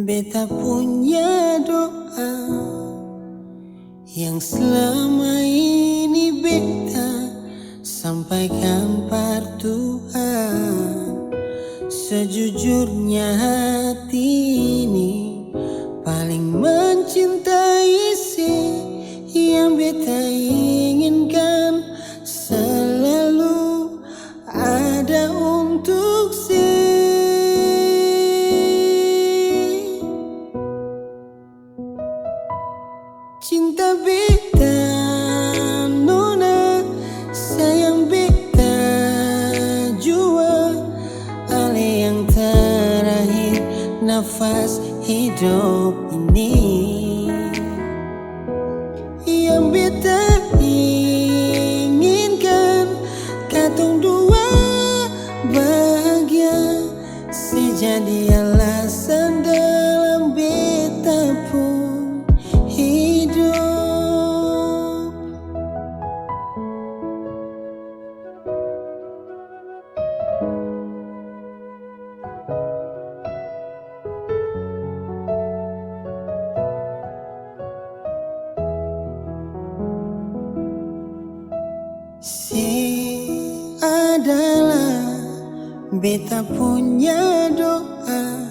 Beta punya doa yang selama ini beta sampaikan par Tuhan. Sejujurnya hati ini paling mencintai si yang beta inginkan selalu ada untuk si. Cinta beta nona, sayang beta jua, ale yang terakhir nafas hidup ini. Yang beta inginkan katong dua bahagia, sejadi alasan dalam beta pun hidup. Si adalah beta punya doa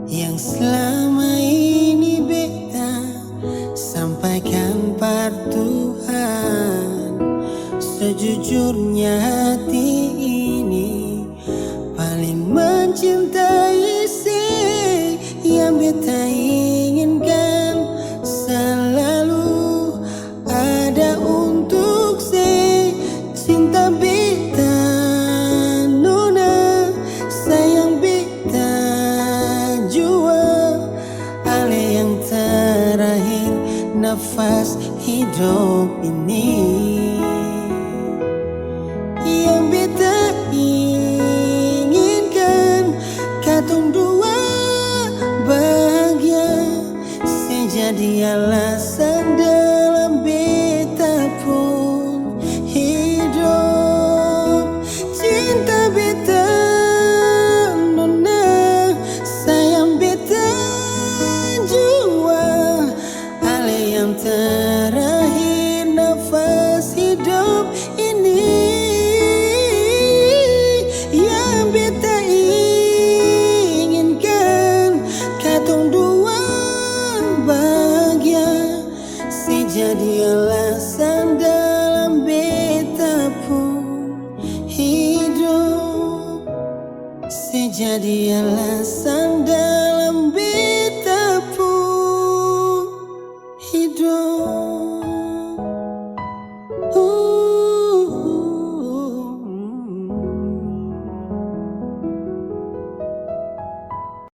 yang selama ini beta sampaikan par Tuhan. Sejujurnya hati ini paling mencintai si yang beta inginkan selalu ada untuk si. Cinta beta nona, sayang beta jua, ale yang terakhir nafas hidup ini. Yang beta inginkan katong dua bahagia, sejadi alasan dalam beta pun hidup. Cinta beta nona, sayang beta jua, ale yang terakhir nafas hidup ini. Yang beta inginkan katong dua bahagia, sejadi alasan dalam beta pun hidup, sejadi alasan dalam